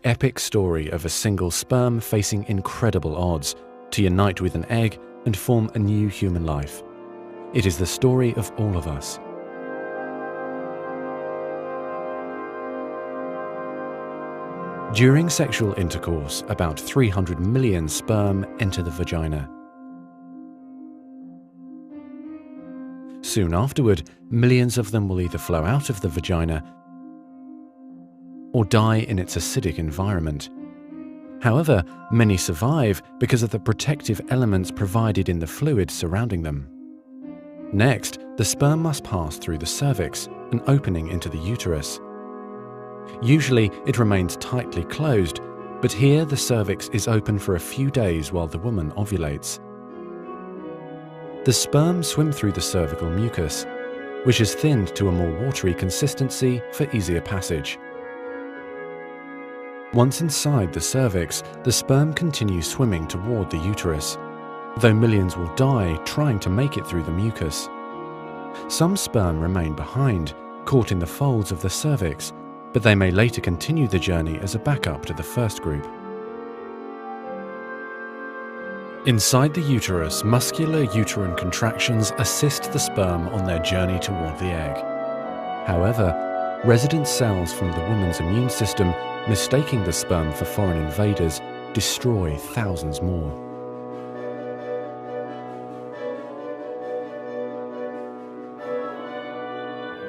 epic story of a single sperm facing incredible odds to unite with an egg and form a new human life. It is the story of all of us. During sexual intercourse, about 300 million sperm enter the vagina. Soon afterward, millions of them will either flow out of the vagina or die in its acidic environment. However, many survive because of the protective elements provided in the fluid surrounding them. Next, the sperm must pass through the cervix, an opening into the uterus. Usually, it remains tightly closed, but here the cervix is open for a few days while the woman ovulates. The sperm swim through the cervical mucus, which is thinned to a more watery consistency for easier passage. Once inside the cervix, the sperm continues swimming toward the uterus, though millions will die trying to make it through the mucus. Some sperm remain behind, caught in the folds of the cervix, but they may later continue the journey as a backup to the first group. Inside the uterus, muscular uterine contractions assist the sperm on their journey toward the egg. However, resident cells from the woman's immune system, mistaking the sperm for foreign invaders, destroy thousands more.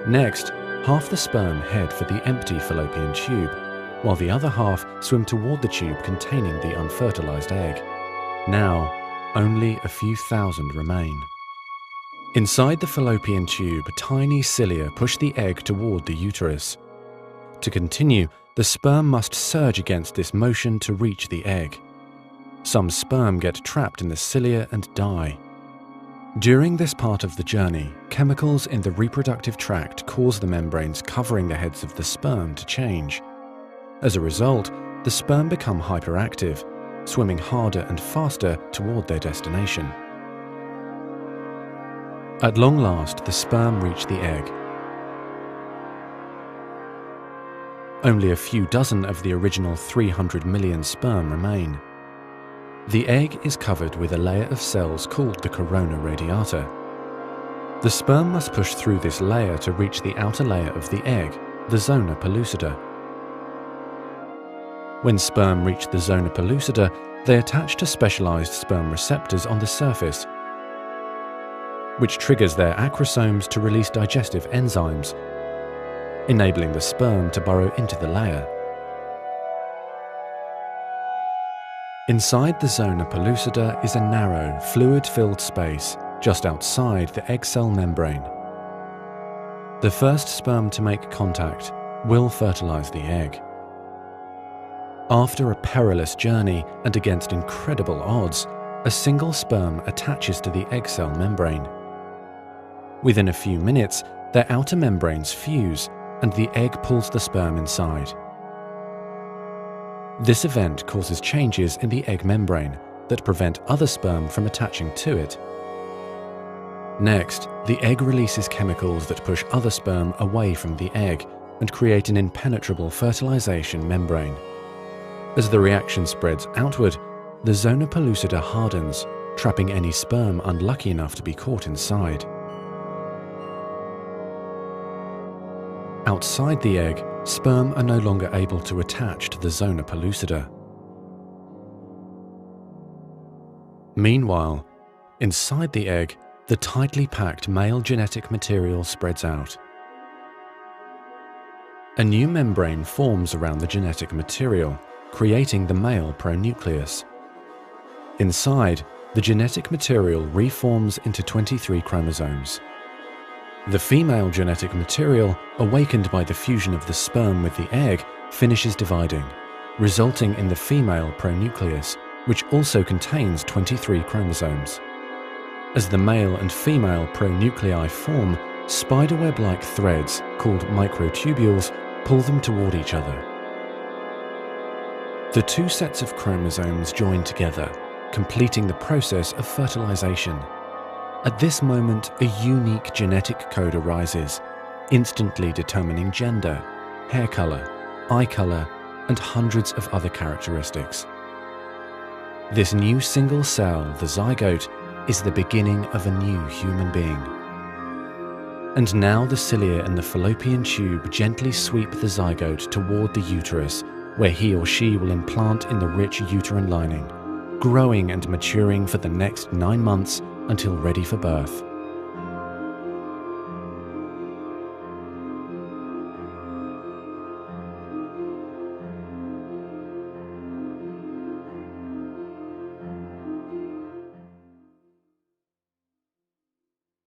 Next, half the sperm head for the empty fallopian tube, while the other half swim toward the tube containing the unfertilized egg. Now, only a few thousand remain. Inside the fallopian tube, tiny cilia push the egg toward the uterus. To continue, the sperm must surge against this motion to reach the egg. Some sperm get trapped in the cilia and die. During this part of the journey, chemicals in the reproductive tract cause the membranes covering the heads of the sperm to change. As a result, the sperm become hyperactive, swimming harder and faster toward their destination. At long last, the sperm reach the egg. Only a few dozen of the original 300 million sperm remain. The egg is covered with a layer of cells called the corona radiata. The sperm must push through this layer to reach the outer layer of the egg, the zona pellucida. When sperm reach the zona pellucida, they attach to specialized sperm receptors on the surface, which triggers their acrosomes to release digestive enzymes, enabling the sperm to burrow into the layer. Inside the zona pellucida is a narrow, fluid-filled space just outside the egg cell membrane. The first sperm to make contact will fertilize the egg. After a perilous journey and against incredible odds, a single sperm attaches to the egg cell membrane. Within a few minutes, their outer membranes fuse and the egg pulls the sperm inside. This event causes changes in the egg membrane that prevent other sperm from attaching to it. Next, the egg releases chemicals that push other sperm away from the egg and create an impenetrable fertilization membrane. As the reaction spreads outward, the zona pellucida hardens, trapping any sperm unlucky enough to be caught inside. Outside the egg, sperm are no longer able to attach to the zona pellucida. Meanwhile, inside the egg, the tightly packed male genetic material spreads out. A new membrane forms around the genetic material, creating the male pronucleus. Inside, the genetic material reforms into 23 chromosomes. The female genetic material, awakened by the fusion of the sperm with the egg, finishes dividing, resulting in the female pronucleus, which also contains 23 chromosomes. As the male and female pronuclei form, spiderweb-like threads, called microtubules, pull them toward each other. The two sets of chromosomes join together, completing the process of fertilization. At this moment, a unique genetic code arises, instantly determining gender, hair color, eye color, and hundreds of other characteristics. This new single cell, the zygote, is the beginning of a new human being. And now the cilia in the fallopian tube gently sweep the zygote toward the uterus, where he or she will implant in the rich uterine lining, growing and maturing for the next 9 months until ready for birth.